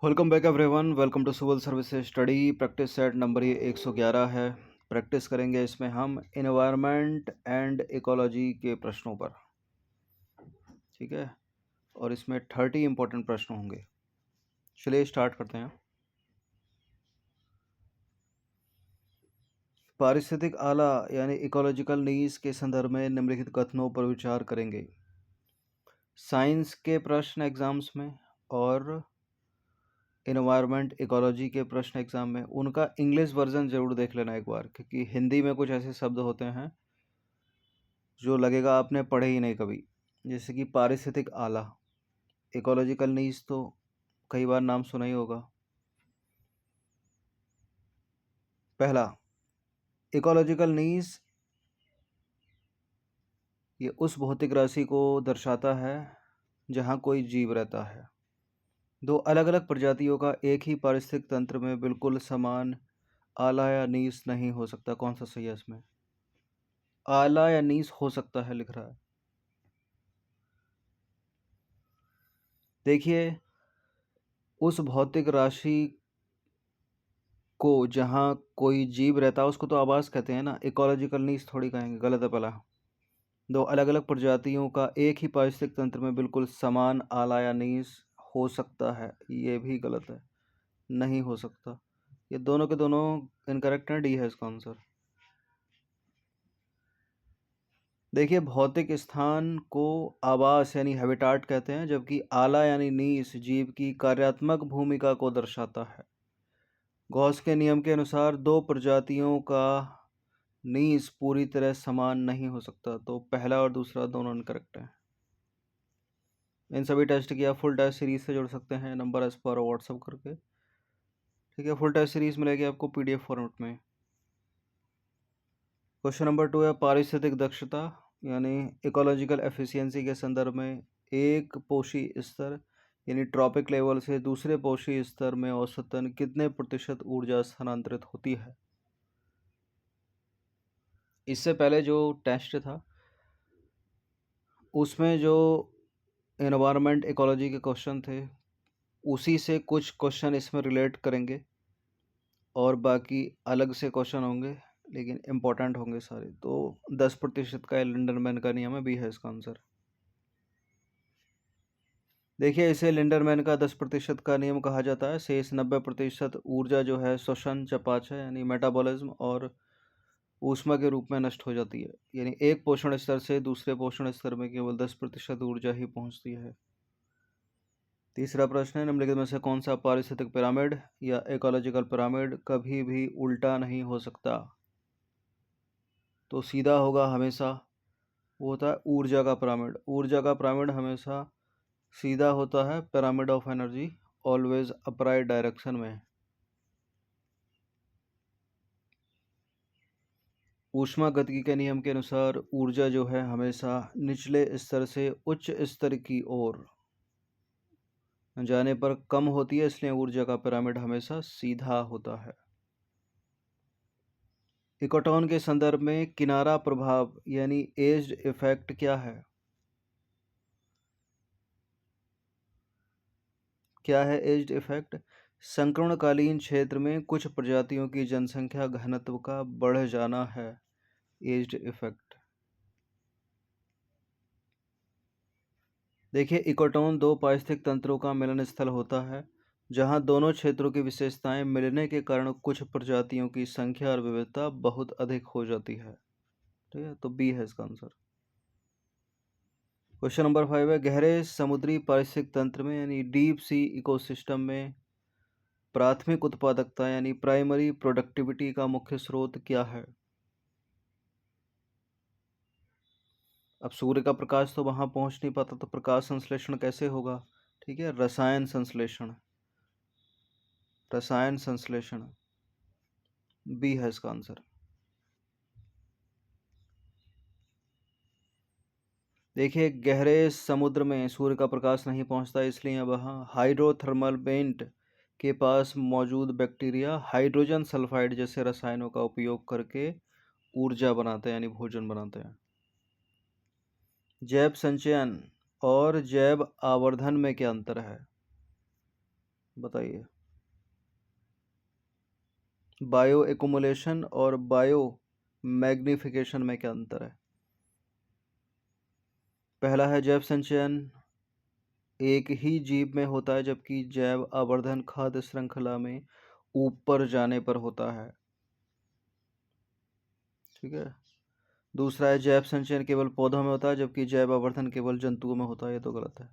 Welcome back everyone. Welcome to civil services study practice set number ये 111 है। Practice करेंगे इसमें हम एनवायरनमेंट एंड इकोलॉजी के प्रश्नों पर। ठीक है, और इसमें 30 इंपॉर्टेंट प्रश्न होंगे। चलिए स्टार्ट करते हैं। पारिस्थितिक आला यानी इकोलॉजिकल नीड्स के संदर्भ में निम्नलिखित कथनों पर विचार करेंगे। साइंस के प्रश्न एग्जाम्स में और एनवायरनमेंट इकोलॉजी के प्रश्न एग्जाम में उनका इंग्लिश वर्जन जरूर देख लेना एक बार, क्योंकि हिंदी में कुछ ऐसे शब्द होते हैं जो लगेगा आपने पढ़े ही नहीं कभी। जैसे कि पारिस्थितिक आला, इकोलॉजिकल नीड्स तो कई बार नाम सुना ही होगा। पहला, इकोलॉजिकल नीड्स ये उस भौतिक राशि को दर्शाता है जहाँ कोई जीव रहता है। दो अलग अलग प्रजातियों का एक ही पारिस्थितिक तंत्र में बिल्कुल समान आला या नीस नहीं हो सकता। कौन सा सही है इसमें? आला या नीस हो सकता है लिख रहा है। देखिए, उस भौतिक राशि को जहाँ कोई जीव रहता है उसको तो आवास कहते हैं ना, इकोलॉजिकल नीड्स थोड़ी कहेंगे। गलत है पहला। दो अलग अलग प्रजातियों का एक ही पारिस्थितिक तंत्र में बिल्कुल समान आला या नीड्स हो सकता है, ये भी गलत है, नहीं हो सकता। ये दोनों के दोनों इनकरेक्ट हैं। डी है इसका आंसर। देखिए, भौतिक स्थान को आवास यानी हैबिटाट कहते हैं, जबकि आला यानी नीस जीव की कार्यात्मक भूमिका को दर्शाता है। गॉस के नियम के अनुसार दो प्रजातियों का नीस पूरी तरह समान नहीं हो सकता, तो पहला और दूसरा दोनों इनकरेक्ट हैं। इन सभी टेस्ट की आप फुल टेस्ट सीरीज से जोड़ सकते हैं, नंबर एज पर व्हाट्सअप करके। ठीक है, फुल टेस्ट सीरीज मिलेगी आपको पीडीएफ फॉर्मेट में। क्वेश्चन नंबर 2 है पारिस्थितिक दक्षता यानी इकोलॉजिकल एफिशिएंसी के संदर्भ में एक पोषी स्तर यानी ट्रॉपिक लेवल से दूसरे पोषी स्तर में औसतन कितने प्रतिशत ऊर्जा स्थानांतरित होती है। इससे पहले जो टेस्ट था उसमें जो एनवायरनमेंट इकोलॉजी के क्वेश्चन थे उसी से कुछ क्वेश्चन इसमें रिलेट करेंगे और बाकी अलग से क्वेश्चन होंगे, लेकिन इम्पोर्टेंट होंगे सारे। तो 10% का लिंडरमैन का नियम है, बी है इसका आंसर। देखिए, इसे लिंडरमैन का 10% का नियम कहा जाता है। शेष 90% ऊर्जा जो है श्वसन चयापचय यानी मेटाबॉलिज्म और ऊष्मा के रूप में नष्ट हो जाती है। यानी एक पोषण स्तर से दूसरे पोषण स्तर में केवल 10% ऊर्जा ही पहुंचती है। तीसरा प्रश्न है, निम्नलिखित में से कौन सा पारिस्थितिक पिरामिड या इकोलॉजिकल पिरामिड कभी भी उल्टा नहीं हो सकता? तो सीधा होगा हमेशा, वो होता है ऊर्जा का पिरामिड। ऊर्जा का पिरामिड हमेशा सीधा होता है, pyramid of energy always upright direction में। ऊष्मा गतिकी के नियम के अनुसार ऊर्जा जो है हमेशा निचले स्तर से उच्च स्तर की ओर जाने पर कम होती है, इसलिए ऊर्जा का पिरामिड हमेशा सीधा होता है। इकोटॉन के संदर्भ में किनारा प्रभाव यानी एज्ड इफेक्ट क्या है? क्या है एज्ड इफेक्ट? संक्रमणकालीन क्षेत्र में कुछ प्रजातियों की जनसंख्या घनत्व का बढ़ जाना है एज्ड इफेक्ट। देखिए, इकोटॉन दो पारिस्थितिक तंत्रों का मिलन स्थल होता है जहां दोनों क्षेत्रों की विशेषताएं मिलने के कारण कुछ प्रजातियों की संख्या और विविधता बहुत अधिक हो जाती है। ठीक है, तो बी है इसका आंसर। क्वेश्चन नंबर 5 है, गहरे समुद्री पारिस्थितिक तंत्र में यानी डीप सी इकोसिस्टम में प्राथमिक उत्पादकता यानी प्राइमरी प्रोडक्टिविटी का मुख्य स्रोत क्या है? अब सूर्य का प्रकाश तो वहां पहुंच नहीं पाता, तो प्रकाश संश्लेषण कैसे होगा? ठीक है, रसायन संश्लेषण। रसायन संश्लेषण बी है इसका आंसर। देखिए, गहरे समुद्र में सूर्य का प्रकाश नहीं पहुंचता, इसलिए वहाँ हाइड्रोथर्मल वेंट के पास मौजूद बैक्टीरिया हाइड्रोजन सल्फाइड जैसे रसायनों का उपयोग करके ऊर्जा बनाते हैं यानी भोजन बनाते हैं। जैव संचयन और जैव आवर्धन में क्या अंतर है? बताइए। बायो एक्युमुलेशन और बायो मैग्निफिकेशन में क्या अंतर है? पहला है जैव संचयन एक ही जीव में होता है, जबकि जैव आवर्धन खाद्य श्रृंखला में ऊपर जाने पर होता है। ठीक है। दूसरा है जैव संचयन केवल पौधों में होता है, जबकि जैव आवर्धन केवल जंतुओं में होता है। ये तो गलत है।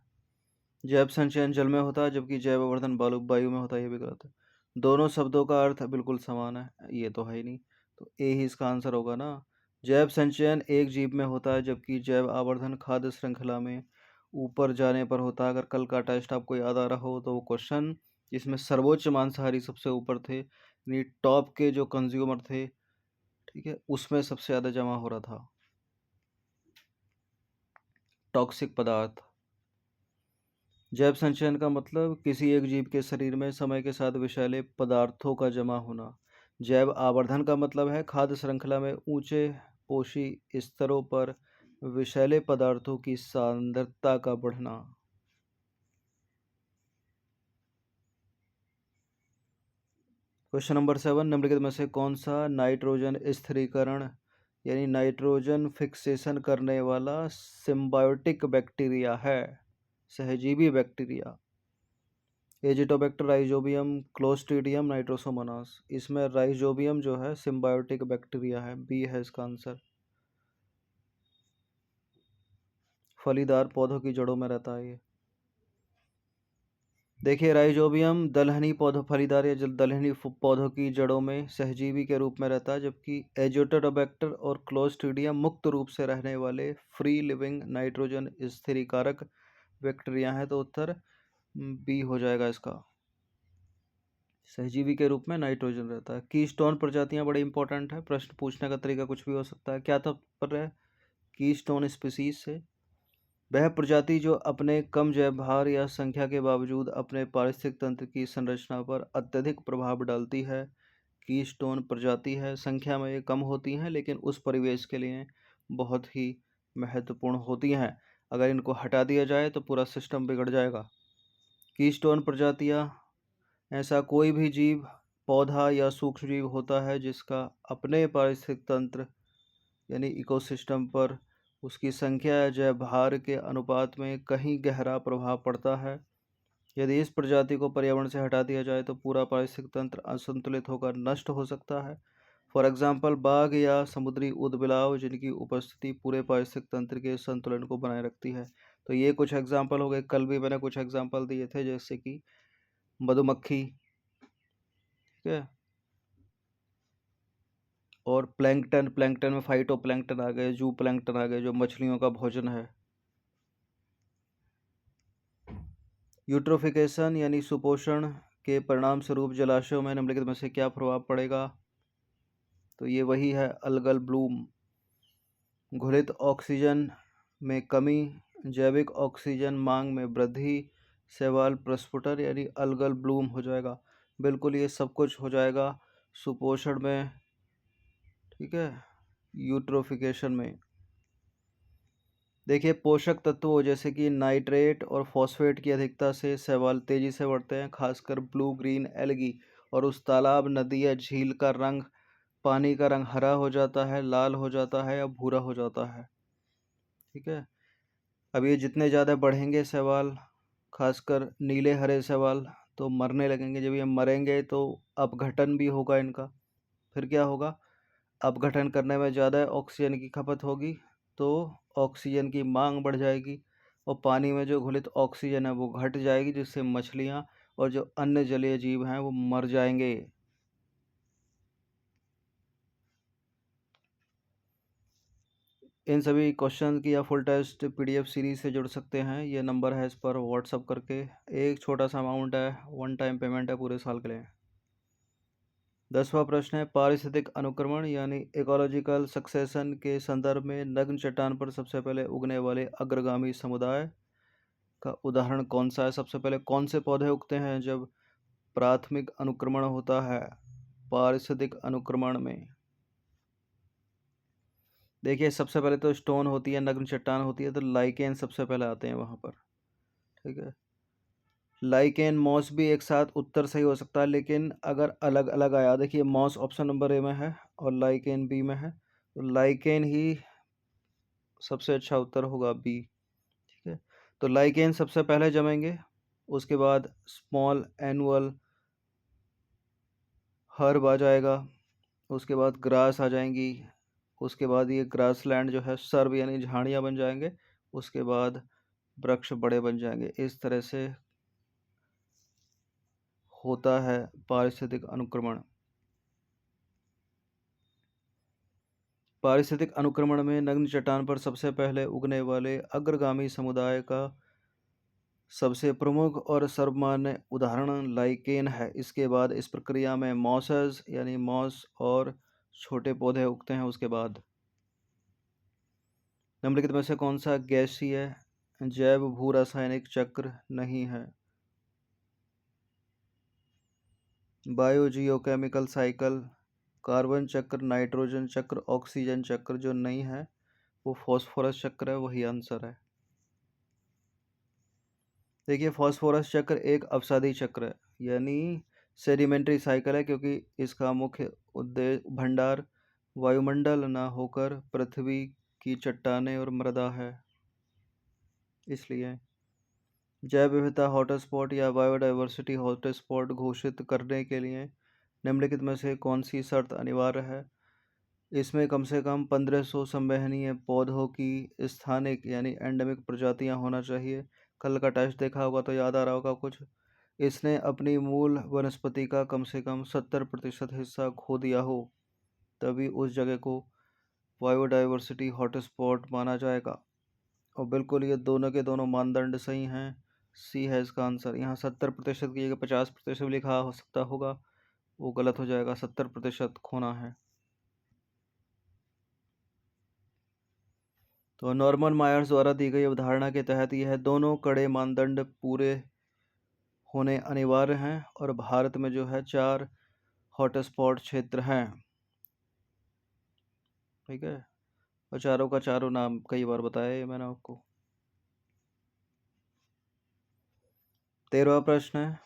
जैव संचयन जल में होता है, जबकि जैव आवर्धन वायु में होता है। ये भी गलत है। दोनों शब्दों का अर्थ बिल्कुल समान है। ये तो है ही नहीं, तो ए ही इसका आंसर होगा ना। जैव संचयन एक जीव में होता है, जबकि जैव आवर्धन खाद्य श्रृंखला में ऊपर जाने पर होता है। अगर कल का टेस्ट आपको याद आ रहा हो तो वो क्वेश्चन जिसमें सर्वोच्च मांसाहारी सबसे ऊपर थे, यानी टॉप के जो कंज्यूमर थे, ठीक है, उसमें सबसे ज़्यादा जमा हो रहा था टॉक्सिक पदार्थ। जैव संचयन का मतलब किसी एक जीव के शरीर में समय के साथ विषैले पदार्थों का जमा होना। जैव आवर्धन का मतलब है खाद्य श्रृंखला में ऊंचे पोषी स्तरों पर विषैले पदार्थों की सांद्रता का बढ़ना। क्वेश्चन नंबर 7, निम्नलिखित में से कौन सा नाइट्रोजन स्थिरीकरण यानी नाइट्रोजन फिक्सेशन करने वाला सिम्बायोटिक बैक्टीरिया है? सहजीवी bacteria. Azotobacter, rhizobium, clostridium, Nitrosomonas. इसमें राइजोबियम जो है सिम्बायोटिक बैक्टीरिया है। बी है इसका आंसर। फलीदार पौधों की जड़ों में रहता है ये। देखिए, राइजोबियम दलहनी पौधों, फलीदार या दलहनी पौधों की जड़ों में सहजीवी के रूप में रहता है, जबकि एजिटोबैक्टर और क्लोस्ट्रीडियम मुक्त रूप से रहने वाले फ्री लिविंग नाइट्रोजन स्थिरीकारक बैक्टीरिया हैं। तो उत्तर बी हो जाएगा इसका। सहजीवी के रूप में नाइट्रोजन रहता है। कीस्टोन प्रजातियां बड़ी इंपॉर्टेंट है। प्रश्न पूछने का तरीका कुछ भी हो सकता है। क्या तात्पर्य है कीस्टोन स्पीसीज से? वह प्रजाति जो अपने कम जैव भार या संख्या के बावजूद अपने पारिस्थितिक तंत्र की संरचना पर अत्यधिक प्रभाव डालती है, कीस्टोन प्रजाति है। संख्या में ये कम होती हैं, लेकिन उस परिवेश के लिए बहुत ही महत्वपूर्ण होती हैं। अगर इनको हटा दिया जाए तो पूरा सिस्टम बिगड़ जाएगा। कीस्टोन प्रजातियां ऐसा कोई भी जीव, पौधा या सूक्ष्म जीव होता है जिसका अपने पारिस्थितिक तंत्र यानी इकोसिस्टम पर उसकी संख्या या जैव भार के अनुपात में कहीं गहरा प्रभाव पड़ता है। यदि इस प्रजाति को पर्यावरण से हटा दिया जाए तो पूरा पारिस्थितिक तंत्र असंतुलित होकर नष्ट हो सकता है। फॉर एग्जाम्पल, बाघ या समुद्री ऊदबिलाव, जिनकी उपस्थिति पूरे पारिस्थितिक तंत्र के संतुलन को बनाए रखती है। तो ये कुछ एग्जाम्पल हो गए। कल भी मैंने कुछ एग्जाम्पल दिए थे, जैसे कि मधुमक्खी, ठीक है, और प्लैंकटन। प्लैंकटन में फाइटो प्लैंकटन आ गए, जू प्लैंकटन आ गए, जो मछलियों का भोजन है। यूट्रोफिकेशन यानी सुपोषण के परिणाम स्वरूप जलाशयों में निम्नलिखित में से क्या प्रभाव पड़ेगा? तो ये वही है अल्गल ब्लूम। घुलित ऑक्सीजन में कमी, जैविक ऑक्सीजन मांग में वृद्धि, शैवाल प्रस्फुटन यानी अल्गल ब्लूम हो जाएगा। बिल्कुल ये सब कुछ हो जाएगा सुपोषण में, ठीक है, यूट्रोफिकेशन में। देखिए, पोषक तत्वों जैसे कि नाइट्रेट और फॉस्फेट की अधिकता से शैवाल तेजी से बढ़ते हैं, खासकर ब्लू ग्रीन एल्गी। और उस तालाब, नदी या झील का रंग, पानी का रंग हरा हो जाता है, लाल हो जाता है या भूरा हो जाता है। ठीक है। अब ये जितने ज़्यादा बढ़ेंगे शैवाल, खासकर नीले हरे शैवाल, तो मरने लगेंगे। जब ये मरेंगे तो अपघटन भी होगा इनका। फिर क्या होगा? अपघटन करने में ज़्यादा ऑक्सीजन की खपत होगी, तो ऑक्सीजन की मांग बढ़ जाएगी और पानी में जो घुलित ऑक्सीजन है वो घट जाएगी, जिससे मछलियाँ और जो अन्य जलीय जीव हैं वो मर जाएंगे। इन सभी क्वेश्चन की या फुल टेस्ट पीडीएफ सीरीज से जुड़ सकते हैं। ये नंबर है, इस पर व्हाट्सअप करके। एक छोटा सा अमाउंट है, वन टाइम पेमेंट है पूरे साल के लिए। 10वां प्रश्न है, पारिस्थितिक अनुक्रमण यानी इकोलॉजिकल सक्सेशन के संदर्भ में नग्न चट्टान पर सबसे पहले उगने वाले अग्रगामी समुदाय का उदाहरण कौन सा है? सबसे पहले कौन से पौधे उगते हैं जब प्राथमिक अनुक्रमण होता है पारिस्थितिक अनुक्रमण में? देखिए, सबसे पहले तो स्टोन होती है, नग्न चट्टान होती है, तो लाइकेन सबसे पहले आते हैं वहाँ पर। ठीक है, लाइकेन मॉस भी एक साथ उत्तर सही हो सकता है, लेकिन अगर अलग अलग आया, देखिए मॉस ऑप्शन नंबर ए में है और लाइकेन बी में है, तो लाइकेन ही सबसे अच्छा उत्तर होगा, बी। ठीक है, तो लाइकेन सबसे पहले जमेंगे, उसके बाद स्मॉल एनुअल हर्ब आ जाएगा, उसके बाद ग्रास आ जाएंगी, उसके बाद ये ग्रास लैंड जो है सर्ब यानी झाड़ियाँ बन जाएंगे, उसके बाद वृक्ष बड़े बन जाएंगे। इस तरह से होता है पारिस्थितिक अनुक्रमण। पारिस्थितिक अनुक्रमण में नग्न चट्टान पर सबसे पहले उगने वाले अग्रगामी समुदाय का सबसे प्रमुख और सर्वमान्य उदाहरण लाइकेन है। इसके बाद इस प्रक्रिया में मॉसेस यानी मॉस और छोटे पौधे उगते हैं। उसके बाद निम्नलिखित में से कौन सा गैसीय जैव भू रासायनिक चक्र नहीं है? बायोजियोकेमिकल साइकिल, कार्बन चक्र, नाइट्रोजन चक्र, ऑक्सीजन चक्र। जो नहीं है वो फॉस्फोरस चक्र है, वही आंसर है। देखिए फॉस्फोरस चक्र एक अपसादी चक्र है, यानी सेडिमेंट्री साइकिल है, क्योंकि इसका मुख्य उद्देश्य भंडार वायुमंडल न होकर पृथ्वी की चट्टानें और मृदा है। इसलिए जैव विविधता हॉटस्पॉट या बायोडाइवर्सिटी हॉटस्पॉट घोषित करने के लिए निम्नलिखित में से कौन सी शर्त अनिवार्य है? इसमें कम से कम 1500 संवहनीय पौधों की स्थानिक यानी एंडेमिक प्रजातियां होना चाहिए। कल का टेस्ट देखा होगा तो याद आ रहा होगा कुछ। इसने अपनी मूल वनस्पति का कम से कम 70% हिस्सा खो दिया हो, तभी उस जगह को बायोडाइवर्सिटी हॉटस्पॉट माना जाएगा। और बिल्कुल ये दोनों के दोनों मानदंड सही हैं। सी है इसका आंसर। यहाँ 70% की जगह 50% भी लिखा हो सकता होगा, वो गलत हो जाएगा। 70% खोना है। तो नॉर्मन मायर्स द्वारा दी गई अवधारणा के तहत यह दोनों कड़े मानदंड पूरे होने अनिवार्य हैं, और भारत में जो है 4 हॉटस्पॉट क्षेत्र हैं। ठीक है, और चारों का चारों नाम कई बार बताया है मैंने आपको। 13वां प्रश्न है,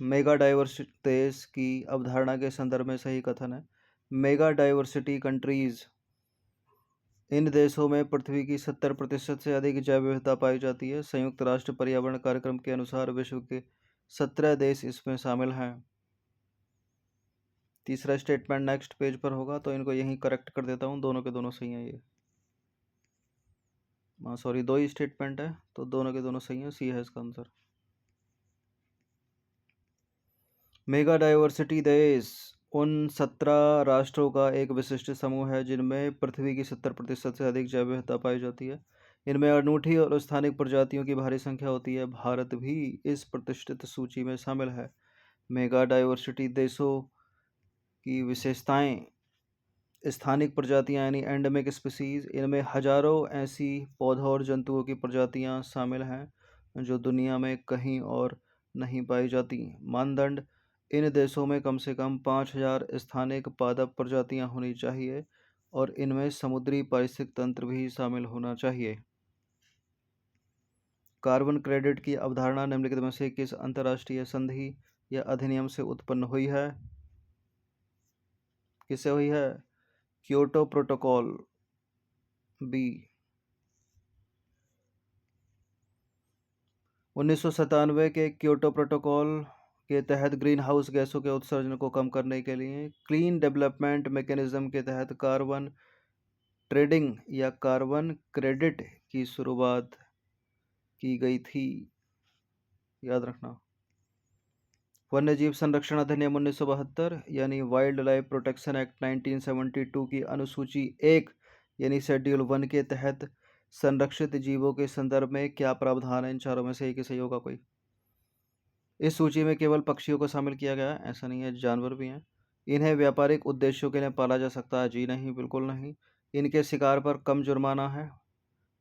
मेगा डाइवर्सिटी देश की अवधारणा के संदर्भ में सही कथन है। मेगा डाइवर्सिटी कंट्रीज, इन देशों में पृथ्वी की 70% से अधिक जैव विविधता पाई जाती है। संयुक्त राष्ट्र पर्यावरण कार्यक्रम के अनुसार विश्व के 17 देश इसमें शामिल हैं। तीसरा स्टेटमेंट नेक्स्ट पेज पर होगा, तो इनको यहीं करेक्ट कर देता हूँ। दोनों के दोनों सही हैं ये। सॉरी, 2 ही स्टेटमेंट है, तो दोनों के दोनों सही हैं। सी है इसका आंसर। मेगा डाइवर्सिटी देश उन 17 राष्ट्रों का एक विशिष्ट समूह है जिनमें पृथ्वी की 70% से अधिक जैव विविधता पाई जाती है। इनमें अनूठी और स्थानिक प्रजातियों की भारी संख्या होती है। भारत भी इस प्रतिष्ठित सूची में शामिल है। मेगा डाइवर्सिटी देशों की विशेषताएं, स्थानिक प्रजातियां यानी एंडेमिक स्पीसीज, इनमें हजारों ऐसी पौधों और जंतुओं की प्रजातियां शामिल हैं जो दुनिया में कहीं और नहीं पाई जाती। मानदंड, इन देशों में कम से कम 5000 स्थानिक पादप प्रजातियां होनी चाहिए, और इनमें समुद्री पारिस्थितिक तंत्र भी शामिल होना चाहिए। कार्बन क्रेडिट की अवधारणा निम्नलिखित में से किस अंतर्राष्ट्रीय संधि या अधिनियम से उत्पन्न हुई है? किससे हुई है? Kyoto protocol, B. 1997 के क्योटो प्रोटोकॉल के तहत ग्रीन हाउस गैसों के उत्सर्जन को कम करने के लिए क्लीन डेवलपमेंट मैकेनिज्म के तहत कार्बन ट्रेडिंग या कार्बन क्रेडिट की शुरुआत की गई थी। याद रखना। वन्यजीव संरक्षण अधिनियम 1972 यानी वाइल्ड लाइफ प्रोटेक्शन एक्ट 1972 की अनुसूची 1 यानी शेड्यूल 1 के तहत संरक्षित जीवों के संदर्भ में क्या प्रावधान है? इन चारों में से एक ही सही होगा कोई। इस सूची में केवल पक्षियों को शामिल किया गया है, ऐसा नहीं है, जानवर भी हैं। इन्हें व्यापारिक उद्देश्यों के लिए पाला जा सकता है? जी नहीं, बिल्कुल नहीं। इनके शिकार पर कम जुर्माना है?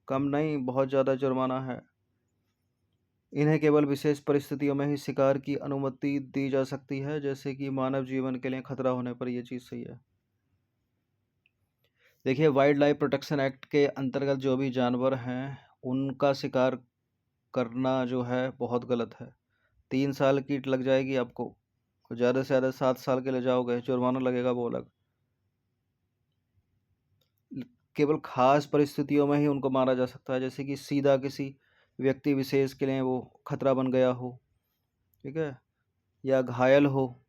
कम नहीं, बहुत ज़्यादा जुर्माना है। इन्हें केवल विशेष परिस्थितियों में ही शिकार की अनुमति दी जा सकती है, जैसे कि मानव जीवन के लिए खतरा होने पर। यह चीज़ सही है। देखिए वाइल्ड लाइफ प्रोटेक्शन एक्ट के अंतर्गत जो भी जानवर हैं उनका शिकार करना जो है बहुत गलत है। 3 साल की लग जाएगी आपको, ज़्यादा से ज़्यादा 7 साल के लिए जाओगे, जुर्माना लगेगा वो अलग। केवल खास परिस्थितियों में ही उनको मारा जा सकता है, जैसे कि सीधा किसी व्यक्ति विशेष के लिए वो खतरा बन गया हो, ठीक है, या घायल हो,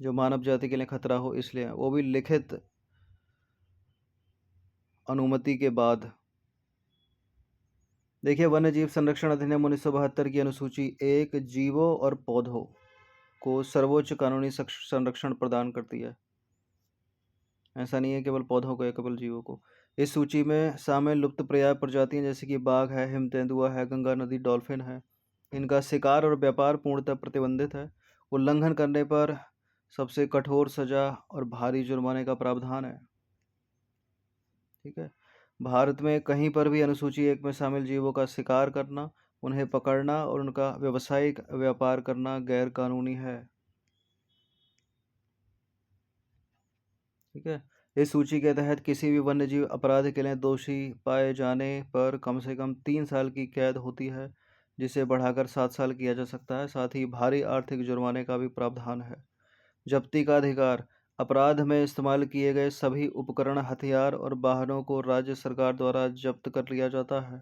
जो मानव जाति के लिए खतरा हो, इसलिए वो भी लिखित अनुमति के बाद। देखिए, वन्य जीव संरक्षण अधिनियम 1972 की अनुसूची 1 जीवों और पौधों को सर्वोच्च कानूनी संरक्षण प्रदान करती है। ऐसा नहीं है केवल पौधों को या केवल जीवों को। इस सूची में शामिल लुप्तप्राय प्रजातियां जैसे कि बाघ है, हिम तेंदुआ है, गंगा नदी डॉल्फिन है। इनका शिकार और व्यापार पूर्णतः प्रतिबंधित है। उल्लंघन करने पर सबसे कठोर सजा और भारी जुर्माने का प्रावधान है। ठीक है, भारत में कहीं पर भी अनुसूची 1 में शामिल जीवों का शिकार करना, उन्हें पकड़ना और उनका व्यावसायिक व्यापार करना गैर कानूनी है। ठीक है, इस सूची के तहत किसी भी वन्यजीव अपराध के लिए दोषी पाए जाने पर कम से कम 3 साल की कैद होती है, जिसे बढ़ाकर 7 साल किया जा सकता है। साथ ही भारी आर्थिक जुर्माने का भी प्रावधान है। जब्ती का अधिकार, अपराध में इस्तेमाल किए गए सभी उपकरण, हथियार और वाहनों को राज्य सरकार द्वारा जब्त कर लिया जाता है।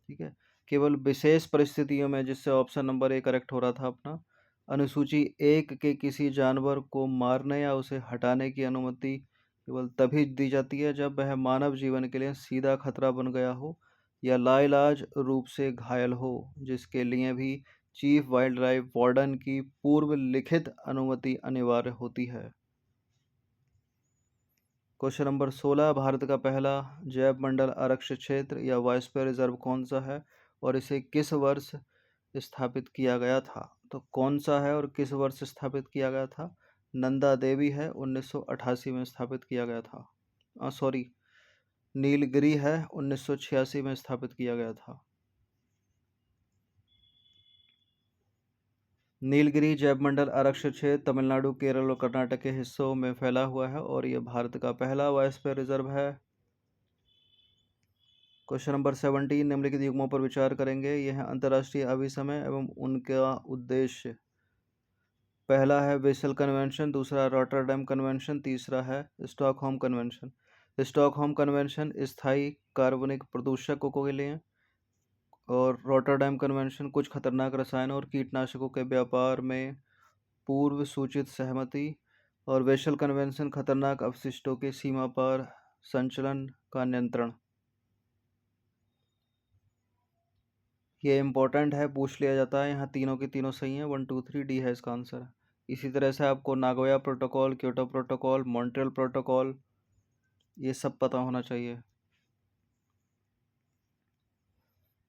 ठीक है, केवल विशेष परिस्थितियों में, जिससे ऑप्शन नंबर 1 करेक्ट हो रहा था अपना, अनुसूची 1 के किसी जानवर को मारने या उसे हटाने की अनुमति केवल तभी दी जाती है जब वह मानव जीवन के लिए सीधा खतरा बन गया हो या लाइलाज रूप से घायल हो, जिसके लिए भी चीफ वाइल्ड लाइफ वार्डन की पूर्व लिखित अनुमति अनिवार्य होती है। क्वेश्चन नंबर 16, भारत का पहला जैव मंडल आरक्षित क्षेत्र या वायस्फीयर रिजर्व कौन सा है और इसे किस वर्ष स्थापित किया गया था? तो कौन सा है और किस वर्ष स्थापित किया गया था? नंदा देवी है, 1988 में स्थापित किया गया था। सॉरी, नीलगिरी है, 1986 में स्थापित किया गया था। नीलगिरी जैवमंडल आरक्षित क्षेत्र तमिलनाडु, केरल और कर्नाटक के हिस्सों में फैला हुआ है और यह भारत का पहला बायोस्फीयर रिजर्व है। क्वेश्चन नंबर 17, निम्नलिखित युग्मों पर विचार करेंगे। यह है अंतर्राष्ट्रीय अभिसमय एवं उनका उद्देश्य। पहला है बेसल कन्वेंशन, दूसरा रॉटरडैम कन्वेंशन, तीसरा है स्टॉकहोम कन्वेंशन। स्टॉकहोम कन्वेंशन स्थायी कार्बनिक प्रदूषकों के लिए और रॉटरडैम कन्वेंशन कुछ खतरनाक रसायनों और कीटनाशकों के व्यापार में पूर्व सूचित सहमति और बेसल कन्वेंशन खतरनाक अपशिष्टों के सीमा पार संचलन का नियंत्रण। ये इम्पोर्टेंट है, पूछ लिया जाता है। यहाँ तीनों के तीनों सही हैं, 1 2 3 डी है इसका आंसर। इसी तरह से आपको Nagoya protocol, Kyoto protocol, Montreal protocol, ये सब पता होना चाहिए।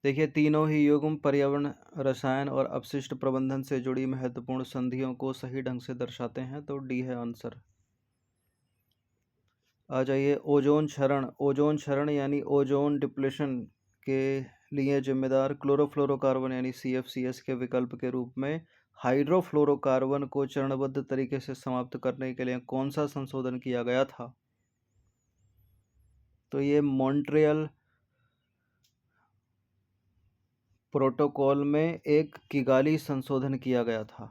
देखिए, तीनों ही युग्म पर्यावरण, रसायन और अपशिष्ट प्रबंधन से जुड़ी महत्वपूर्ण संधियों को सही ढंग से दर्शाते हैं, तो डी है आंसर। आ जाइए, ओजोन क्षरण। ओजोन क्षरण यानी ओजोन डिप्लेशन के लिए जिम्मेदार क्लोरोफ्लोरोकार्बन यानी CFCS के विकल्प के रूप में हाइड्रोफ्लोरोकार्बन को चरणबद्ध तरीके से समाप्त करने के लिए कौन सा संशोधन किया गया था? तो ये मॉन्ट्रियल प्रोटोकॉल में एक किगाली संशोधन किया गया था।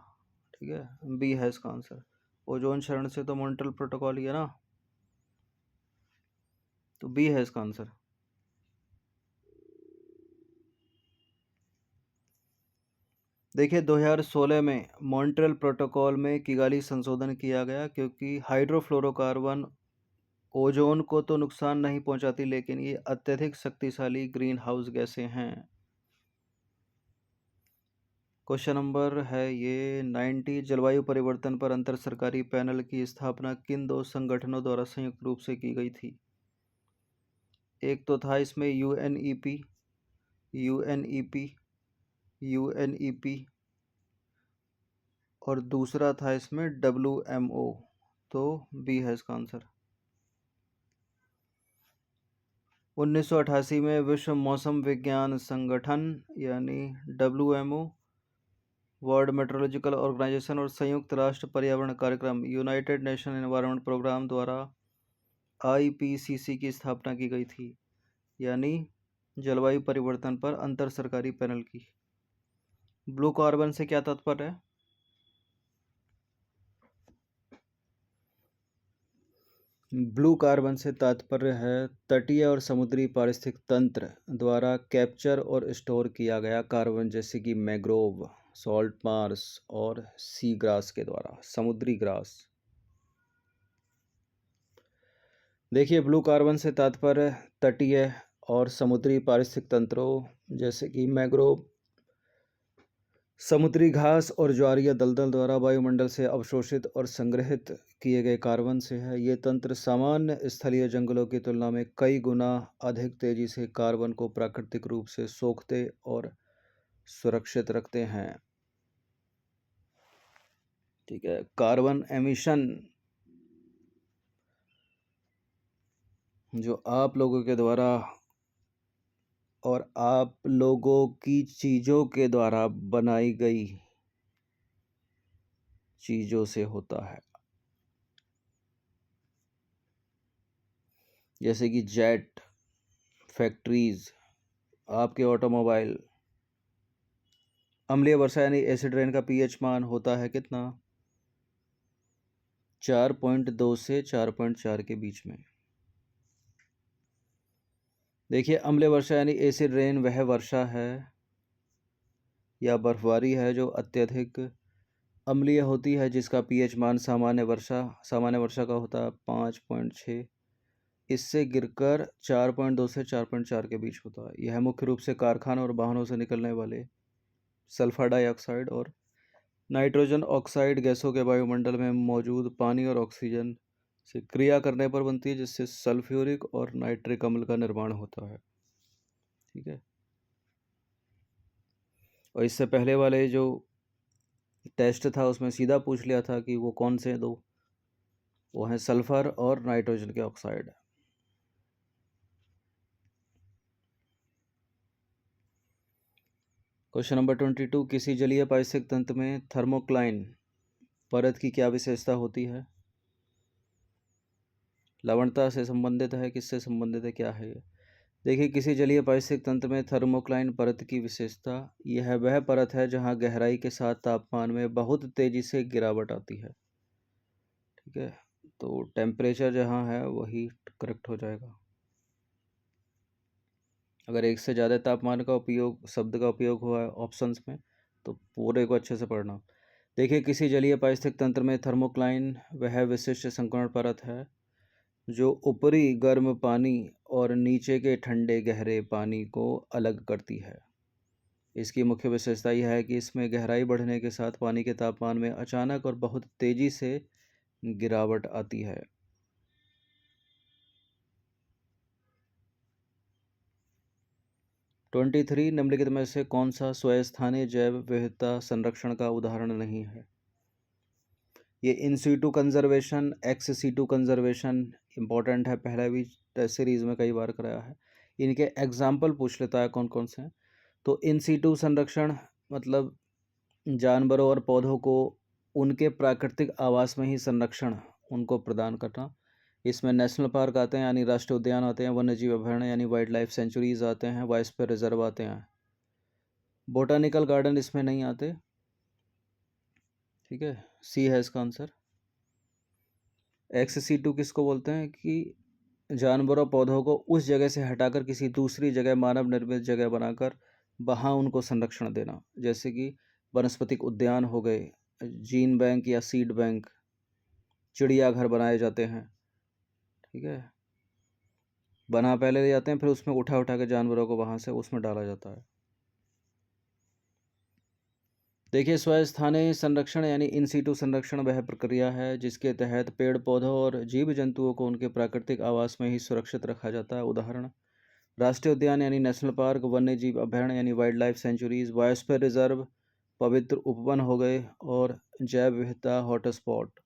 ठीक है, बी है इसका आंसर। ओजोन क्षरण से तो मॉन्ट्रियल प्रोटोकॉल ही है ना, तो बी है इसका आंसर। देखिए, 2016 में मॉन्ट्रियल प्रोटोकॉल में किगाली संशोधन किया गया क्योंकि हाइड्रोफ्लोरोकार्बन ओजोन को तो नुकसान नहीं पहुंचाती, लेकिन ये अत्यधिक शक्तिशाली ग्रीन हाउस गैसें हैं। क्वेश्चन नंबर है ये 90, जलवायु परिवर्तन पर अंतर सरकारी पैनल की स्थापना किन 2 संगठनों द्वारा संयुक्त रूप से की गई थी? एक तो था इसमें यूएनईपी, और दूसरा था इसमें WMO, तो बी है इसका आंसर। 1988 में विश्व मौसम विज्ञान संगठन यानी WMO, वर्ल्ड मेट्रोलॉजिकल ऑर्गेनाइजेशन और संयुक्त राष्ट्र पर्यावरण कार्यक्रम यूनाइटेड नेशन एनवायरनमेंट प्रोग्राम द्वारा IPCC की स्थापना की गई थी, यानी जलवायु परिवर्तन पर अंतर सरकारी पैनल की। ब्लू कार्बन से क्या तात्पर्य है? ब्लू कार्बन से तात्पर्य है तटीय और समुद्री पारिस्थितिक तंत्र द्वारा कैप्चर और स्टोर किया गया कार्बन, जैसे कि मैंग्रोव, सॉल्ट मार्श और सी ग्रास के द्वारा, समुद्री ग्रास। देखिए, ब्लू कार्बन से तात्पर्य तटीय और समुद्री पारिस्थितिक तंत्रों जैसे कि मैंग्रोव, समुद्री घास और ज्वारीय दलदल द्वारा वायुमंडल से अवशोषित और संग्रहित किए गए कार्बन से है। ये तंत्र सामान्य स्थलीय जंगलों की तुलना में कई गुना अधिक तेजी से कार्बन को प्राकृतिक रूप से सोखते और सुरक्षित रखते हैं। ठीक है, कार्बन एमिशन जो आप लोगों के द्वारा और आप लोगों की चीज़ों के द्वारा बनाई गई चीज़ों से होता है, जैसे कि जेट, फैक्ट्रीज, आपके ऑटोमोबाइल। अम्लीय वर्षा यानी एसिड रेन का पीएच मान होता है कितना? 4.2 से 4.4 के बीच में। देखिए, अम्लीय वर्षा यानी एसिड रेन वह वर्षा है या बर्फबारी है जो अत्यधिक अम्लीय होती है, जिसका पीएच मान सामान्य वर्षा का होता है 5.6, इससे गिरकर 4.2 से 4.4 के बीच होता है। यह मुख्य रूप से कारखानों और वाहनों से निकलने वाले सल्फर डाइऑक्साइड और नाइट्रोजन ऑक्साइड गैसों के वायुमंडल में मौजूद पानी और ऑक्सीजन से क्रिया करने पर बनती है, जिससे सल्फ्यूरिक और नाइट्रिक अम्ल का निर्माण होता है। ठीक है, और इससे पहले वाले जो टेस्ट था उसमें सीधा पूछ लिया था कि वो कौन से दो, वो हैं सल्फर और नाइट्रोजन के ऑक्साइड। क्वेश्चन नंबर 22, किसी जलीय पारिस्थितिक तंत्र में थर्मोक्लाइन परत की क्या विशेषता होती है? लवणता से संबंधित है, किससे संबंधित है, क्या है ये? देखिए, किसी जलीय पारिस्थितिक तंत्र में थर्मोक्लाइन परत की विशेषता, यह वह परत है जहां गहराई के साथ तापमान में बहुत तेजी से गिरावट आती है। ठीक है, तो टेम्परेचर जहां है वही करेक्ट हो जाएगा। अगर एक से ज़्यादा तापमान का उपयोग शब्द का उपयोग हुआ है ऑप्शंस में, तो पूरे को अच्छे से पढ़ना। देखिए, किसी जलीय पारिस्थितिक तंत्र में थर्मोक्लाइन वह विशिष्ट संक्रमण परत है जो ऊपरी गर्म पानी और नीचे के ठंडे गहरे पानी को अलग करती है। इसकी मुख्य विशेषता यह है कि इसमें गहराई बढ़ने के साथ पानी के तापमान में अचानक और बहुत तेज़ी से गिरावट आती है। ट्वेंटी थ्री, निम्नलिखित में से कौन सा स्वस्थानीय जैव विविधता संरक्षण का उदाहरण नहीं है? ये in situ conservation, ex situ conservation important है, पहले भी टेस्ट सीरीज में कई बार कराया है। इनके एग्जाम्पल पूछ लेता है कौन कौन से हैं। तो इन सीटू संरक्षण मतलब जानवरों और पौधों को उनके प्राकृतिक आवास में ही संरक्षण उनको प्रदान करना। इसमें नेशनल पार्क आते हैं यानी राष्ट्रीय उद्यान आते हैं, वन्य जीव अभयारण्य यानी वाइल्ड लाइफ सेंचुरीज आते हैं, बायोस्फीयर रिजर्व आते हैं, बोटानिकल गार्डन इसमें नहीं आते। ठीक है, सी है इसका आंसर। एक्स सी टू किसको बोलते हैं कि जानवरों पौधों को उस जगह से हटाकर किसी दूसरी जगह मानव निर्मित जगह बनाकर वहाँ उनको संरक्षण देना, जैसे कि वनस्पतिक उद्यान हो गए, जीन बैंक या सीड बैंक, चिड़ियाघर बनाए जाते हैं। ठीक है, बना पहले ले जाते हैं, फिर उसमें उठा उठा के जानवरों को वहाँ से उसमें डाला जाता है। देखिए, स्वस्थानीय संरक्षण यानी इन सीटू संरक्षण वह प्रक्रिया है जिसके तहत पेड़ पौधों और जीव जंतुओं को उनके प्राकृतिक आवास में ही सुरक्षित रखा जाता है। उदाहरण, राष्ट्रीय उद्यान यानी नेशनल पार्क, वन्य जीव अभयारण्य यानी wild life sanctuaries, biosphere reserve, पवित्र उपवन हो गए, और जैव विविधता हॉटस्पॉट।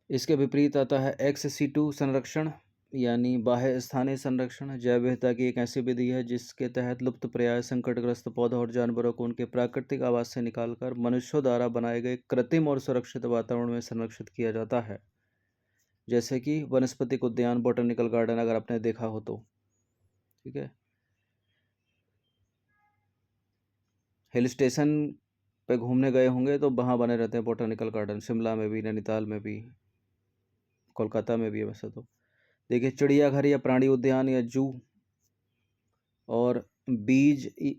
इसके विपरीत आता है एक्स सीटू संरक्षण यानी बाह्य स्थानीय संरक्षण। जैव विविधता की एक ऐसी विधि है जिसके तहत लुप्तप्राय संकटग्रस्त पौधों और जानवरों को उनके प्राकृतिक आवास से निकालकर मनुष्यों द्वारा बनाए गए कृत्रिम और सुरक्षित वातावरण में संरक्षित किया जाता है। जैसे कि वनस्पतिक उद्यान, बॉटनिकल गार्डन, अगर आपने देखा हो तो। ठीक है। हिल स्टेशन पे घूमने गए होंगे तो वहाँ बने रहते हैं बॉटनिकल गार्डन, शिमला में भी, नैनीताल में भी, कोलकाता में भी है वैसे तो। देखिए, चिड़ियाघर या प्राणी उद्यान या जू, और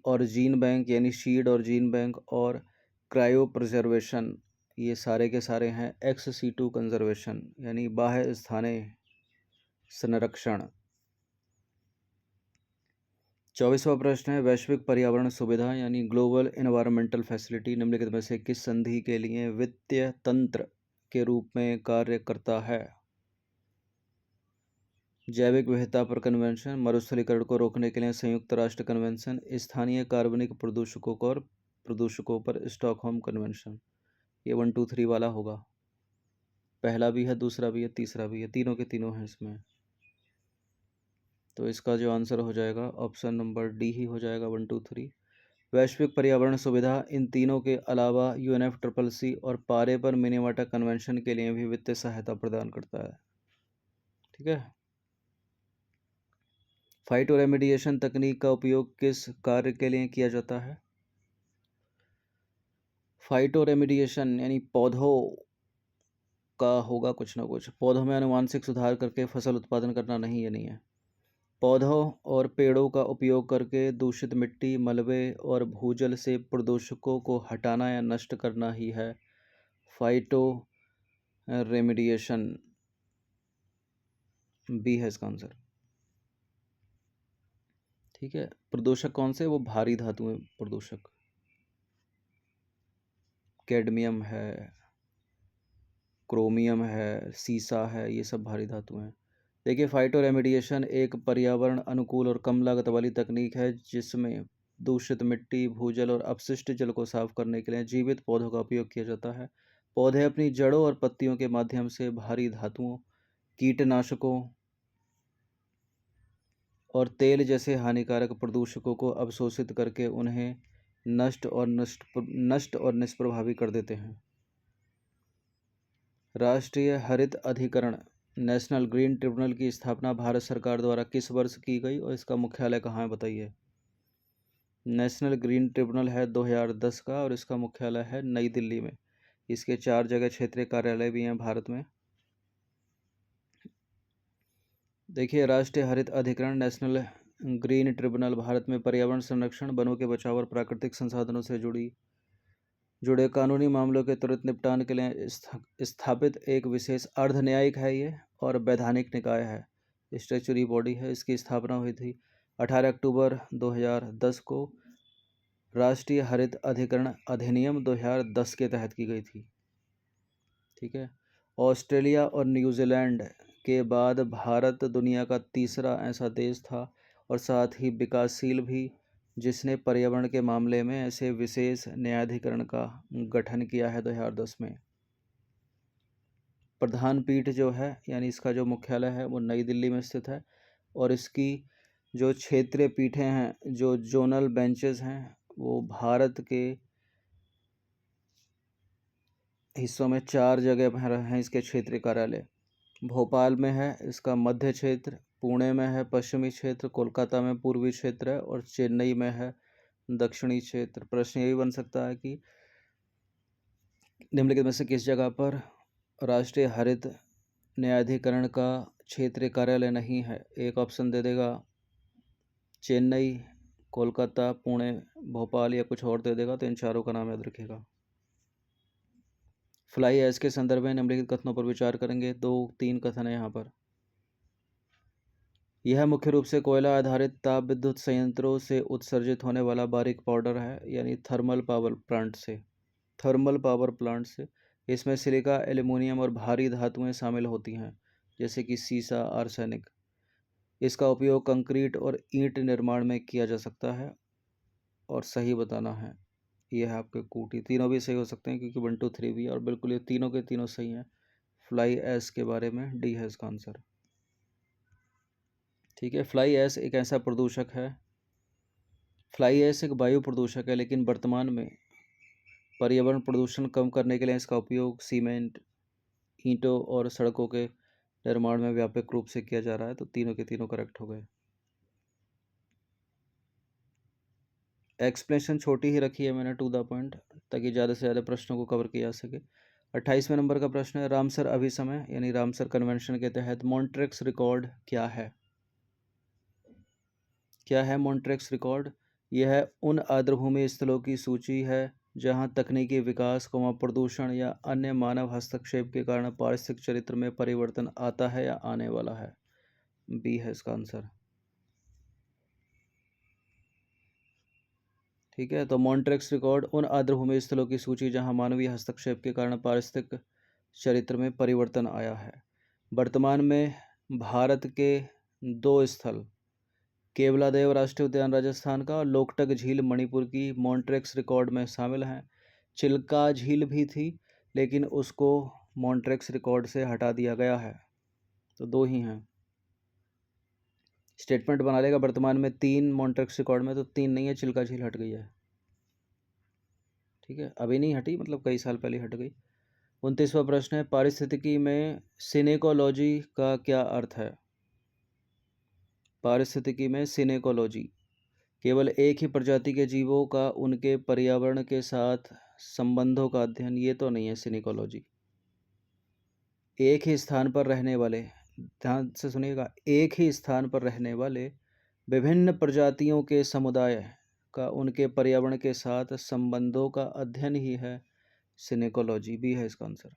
और जीन बैंक यानी सीड और जीन बैंक, और क्रायो प्रिजर्वेशन, ये सारे के सारे हैं एक्स सीटू कंजर्वेशन यानी बाह्य स्थानीय संरक्षण। 24वां प्रश्न है, वैश्विक पर्यावरण सुविधा यानी ग्लोबल एनवायरमेंटल फैसिलिटी निम्नलिखित में से किस संधि के लिए वित्तीय तंत्र के रूप में कार्य करता है? जैविक विविधता पर कन्वेंशन, मरुस्थलीकरण को रोकने के लिए संयुक्त राष्ट्र कन्वेंशन, स्थानीय कार्बनिक प्रदूषकों पर स्टॉकहोम कन्वेंशन। ये 1 2 3 वाला होगा। पहला भी है, दूसरा भी है, तीसरा भी है, तीनों के तीनों हैं इसमें। तो इसका जो आंसर हो जाएगा ऑप्शन नंबर डी ही हो जाएगा, 1 2 3। वैश्विक पर्यावरण सुविधा इन तीनों के अलावा UNFCCC और पारे पर मिनेमाटा कन्वेंशन के लिए भी वित्तीय सहायता प्रदान करता है। ठीक है। फाइटो रेमिडिएशन तकनीक का उपयोग किस कार्य के लिए किया जाता है? फाइटो रेमिडिएशन यानी पौधों का होगा कुछ ना कुछ, पौधों में आनुवांशिक सुधार करके फसल उत्पादन करना, नहीं ये नहीं है। पौधों और पेड़ों का उपयोग करके दूषित मिट्टी, मलबे और भूजल से प्रदूषकों को हटाना या नष्ट करना ही है फाइटो रेमिडिएशन। बी है इसका आंसर। ठीक है। प्रदूषक कौन से? वो भारी धातुएं प्रदूषक, कैडमियम है, क्रोमियम है, सीसा है, ये सब भारी धातु हैं। देखिए, फाइटो रेमिडिएशन एक पर्यावरण अनुकूल और कम लागत वाली तकनीक है जिसमें दूषित मिट्टी, भूजल और अपशिष्ट जल को साफ करने के लिए जीवित पौधों का उपयोग किया जाता है। पौधे अपनी जड़ों और पत्तियों के माध्यम से भारी धातुओं, कीटनाशकों और तेल जैसे हानिकारक प्रदूषकों को अवशोषित करके उन्हें नष्ट और निष्प्रभावी कर देते हैं। राष्ट्रीय हरित अधिकरण नेशनल ग्रीन ट्रिब्यूनल की स्थापना भारत सरकार द्वारा किस वर्ष की गई और इसका मुख्यालय कहाँ है, बताइए? नेशनल ग्रीन ट्रिब्यूनल है 2010 का और इसका मुख्यालय है नई दिल्ली में। इसके 4 जगह क्षेत्रीय कार्यालय भी हैं भारत में। देखिए, राष्ट्रीय हरित अधिकरण नेशनल ग्रीन ट्रिब्यूनल भारत में पर्यावरण संरक्षण, वनों के बचाव और प्राकृतिक संसाधनों से जुड़े कानूनी मामलों के त्वरित निपटान के लिए स्थापित एक विशेष अर्ध न्यायिक है ये और वैधानिक निकाय है, स्टैच्यूटरी बॉडी है। इसकी स्थापना हुई थी 18 अक्टूबर 2010 को राष्ट्रीय हरित अधिकरण अधिनियम 2010 के तहत की गई थी। ठीक है। ऑस्ट्रेलिया और न्यूजीलैंड के बाद भारत दुनिया का तीसरा ऐसा देश था और साथ ही विकासशील भी जिसने पर्यावरण के मामले में ऐसे विशेष न्यायाधिकरण का गठन किया है 2010 में। प्रधान पीठ जो है यानी इसका जो मुख्यालय है वो नई दिल्ली में स्थित है और इसकी जो क्षेत्रीय पीठें हैं, जो जोनल बेंचेस हैं, वो भारत के हिस्सों में 4 जगह हैं इसके क्षेत्रीय कार्यालय। भोपाल में है इसका मध्य क्षेत्र, पुणे में है पश्चिमी क्षेत्र, कोलकाता में पूर्वी क्षेत्र है और चेन्नई में है दक्षिणी क्षेत्र। प्रश्न यही बन सकता है कि निम्नलिखित में से किस जगह पर राष्ट्रीय हरित न्यायाधिकरण का क्षेत्रीय कार्यालय नहीं है? एक ऑप्शन दे देगा चेन्नई, कोलकाता, पुणे, भोपाल या कुछ और दे देगा, तो इन चारों का नाम याद रखिएगा। फ्लाई ऐश के संदर्भ में निम्नलिखित कथनों पर विचार करेंगे। 2-3 कथन है यहाँ पर। यह मुख्य रूप से कोयला आधारित ताप विद्युत संयंत्रों से उत्सर्जित होने वाला बारीक पाउडर है यानी थर्मल पावर प्लांट से। इसमें सिलिका, एल्युमिनियम और भारी धातुएं शामिल होती हैं जैसे कि सीसा, आर्सेनिक। इसका उपयोग कंक्रीट और ईंट निर्माण में किया जा सकता है और सही बताना है। यह है आपके कूटी, तीनों भी सही हो सकते हैं क्योंकि 1 2 3 भी, और बिल्कुल ये तीनों के तीनों सही हैं। फ्लाई ऐश के बारे में डी है इसका आंसर। ठीक है। फ्लाई ऐश एक ऐसा प्रदूषक है, फ्लाई ऐश एक वायु प्रदूषक है, लेकिन वर्तमान में पर्यावरण प्रदूषण कम करने के लिए इसका उपयोग सीमेंट, ईंटों और सड़कों के निर्माण में व्यापक रूप से किया जा रहा है। तो तीनों के तीनों करेक्ट हो गए। एक्सप्लेनेशन छोटी ही रखी है मैंने, टू द पॉइंट, ताकि ज़्यादा से ज़्यादा प्रश्नों को कवर किया जा सके। 28वें नंबर का प्रश्न है, रामसर अभिसमय यानी रामसर कन्वेंशन के तहत मॉन्ट्रेक्स रिकॉर्ड क्या है? क्या है मॉन्ट्रेक्स रिकॉर्ड? यह है उन आर्द्रभूमि स्थलों की सूची है जहां तकनीकी विकास, प्रदूषण या अन्य मानव हस्तक्षेप के कारण पारिस्थितिक चरित्र में परिवर्तन आता है या आने वाला है। बी है इसका आंसर। ठीक है, तो मॉन्ट्रेक्स रिकॉर्ड उन आर्द्रभूमि स्थलों की सूची जहां मानवीय हस्तक्षेप के कारण पारिस्थितिक चरित्र में परिवर्तन आया है। वर्तमान में भारत के 2 स्थल, केवलादेव राष्ट्रीय उद्यान राजस्थान का और लोकटक झील मणिपुर की मॉन्ट्रेक्स रिकॉर्ड में शामिल हैं। चिल्का झील भी थी लेकिन उसको मॉन्ट्रेक्स रिकॉर्ड से हटा दिया गया है। तो 2 ही हैं। स्टेटमेंट बना लेगा वर्तमान में 3 मॉन्ट्रेक्स रिकॉर्ड में, तो 3 नहीं है, चिल्का झील हट गई है। ठीक है, अभी नहीं हटी, मतलब कई साल पहले हट गई। 29वां प्रश्न है, पारिस्थितिकी में सिनेकोलॉजी का क्या अर्थ है? पारिस्थितिकी में सिनेकोलॉजी केवल एक ही प्रजाति के जीवों का उनके पर्यावरण के साथ संबंधों का अध्ययन, ये तो नहीं है सिनेकोलॉजी। एक ही स्थान पर रहने वाले, ध्यान से सुनिएगा, एक ही स्थान पर रहने वाले विभिन्न प्रजातियों के समुदाय का उनके पर्यावरण के साथ संबंधों का अध्ययन ही है सिनेकोलॉजी। भी है इसका आंसर।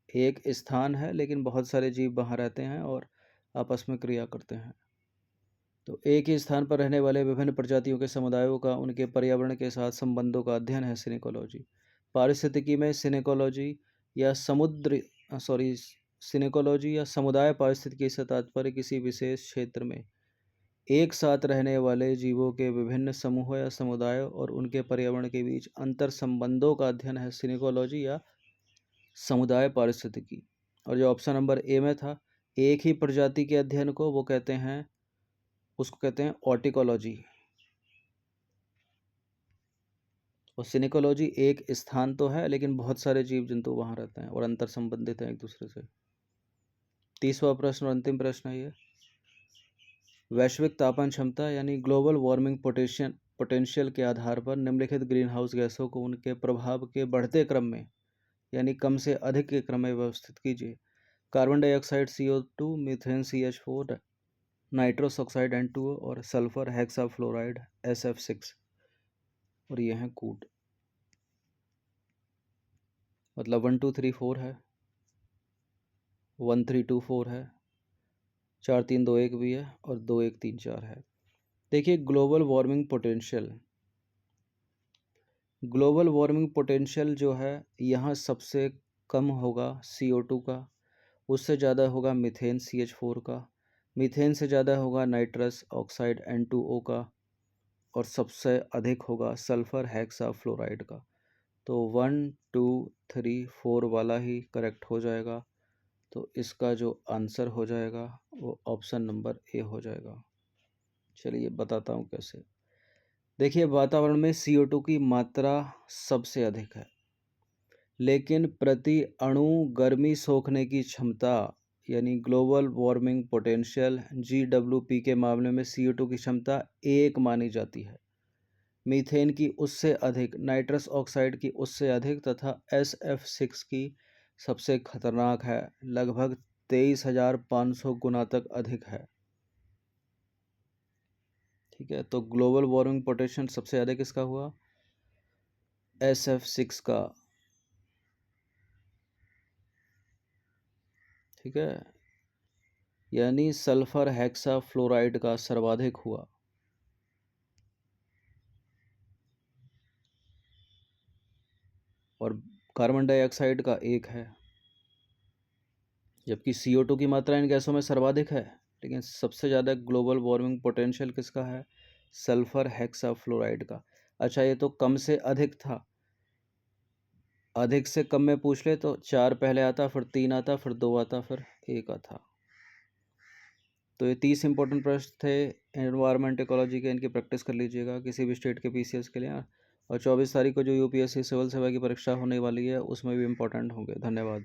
एक स्थान है लेकिन बहुत सारे जीव वहाँ रहते हैं और आपस में क्रिया करते हैं। तो एक ही स्थान पर रहने वाले विभिन्न प्रजातियों के समुदायों का उनके पर्यावरण के साथ संबंधों का अध्ययन है सिनेकोलॉजी। पारिस्थितिकी में सिनेकोलॉजी या सिनेकोलॉजी या समुदाय पारिस्थितिकी से तात्पर्य किसी विशेष क्षेत्र में एक साथ रहने वाले जीवों के विभिन्न समूहों या समुदायों और उनके पर्यावरण के बीच अंतर संबंधों का अध्ययन है सिनेकोलॉजी या समुदाय पारिस्थितिकी। और जो ऑप्शन नंबर ए में था, एक ही प्रजाति के अध्ययन को वो कहते हैं, उसको कहते हैं ऑर्टिकोलॉजी। और सिनेकोलॉजी एक स्थान तो है लेकिन बहुत सारे जीव जंतु वहाँ रहते हैं और अंतर संबंधित हैं एक दूसरे से। 30वां प्रश्न और अंतिम प्रश्न है ये, वैश्विक तापमान क्षमता यानी ग्लोबल वार्मिंग पोटेंशियल के आधार पर निम्नलिखित ग्रीन हाउस गैसों को उनके प्रभाव के बढ़ते क्रम में यानी कम से अधिक के क्रम में व्यवस्थित कीजिए। Carbon dioxide CO2, methane CH4, nitrous oxide N2O और सल्फर हेक्साफ्लोराइड SF6। और ये हैं कूट, मतलब 1 2 3 4 है, 1 3 2 4 है, 4 3 2 1 भी है और 2 1 3 4 है। देखिए ग्लोबल वार्मिंग पोटेंशियल जो है यहाँ सबसे कम होगा CO2 का, उससे ज़्यादा होगा मीथेन CH4 का, मीथेन से ज़्यादा होगा नाइट्रस ऑक्साइड N2O का और सबसे अधिक होगा सल्फर हेक्साफ्लोराइड का। तो 1 2 3 4 वाला ही करेक्ट हो जाएगा। तो इसका जो आंसर हो जाएगा वो ऑप्शन नंबर ए हो जाएगा। चलिए बताता हूँ कैसे। देखिए वातावरण में CO2 की मात्रा सबसे अधिक है, लेकिन प्रति अणु गर्मी सोखने की क्षमता यानी ग्लोबल वार्मिंग पोटेंशियल GWP के मामले में CO2 की क्षमता 1 मानी जाती है, मीथेन की उससे अधिक, नाइट्रस ऑक्साइड की उससे अधिक तथा SF6 की सबसे खतरनाक है, लगभग 23,500 गुना तक अधिक है। ठीक है, तो ग्लोबल वार्मिंग पोटेंशियल सबसे अधिक किसका हुआ? SF6 का। ठीक है, यानी सल्फर हेक्साफ्लोराइड का सर्वाधिक हुआ। और कार्बन डाइऑक्साइड का 1 है, जबकि CO2 की मात्रा इन गैसों में सर्वाधिक है, लेकिन सबसे ज़्यादा ग्लोबल वार्मिंग पोटेंशियल किसका है? सल्फर हेक्साफ्लोराइड का। अच्छा, ये तो कम से अधिक था, अधिक से कम में पूछ ले तो 4 पहले आता, फिर 3 आता, फिर 2 आता, फिर 1 आता। तो ये 30 इंपॉर्टेंट प्रश्न थे एनवायरमेंट इकोलॉजी के, इनकी प्रैक्टिस कर लीजिएगा किसी भी स्टेट के PCS के लिए। और 24 तारीख को जो UPSC सिविल सेवा की परीक्षा होने वाली है उसमें भी इम्पोर्टेंट होंगे। धन्यवाद।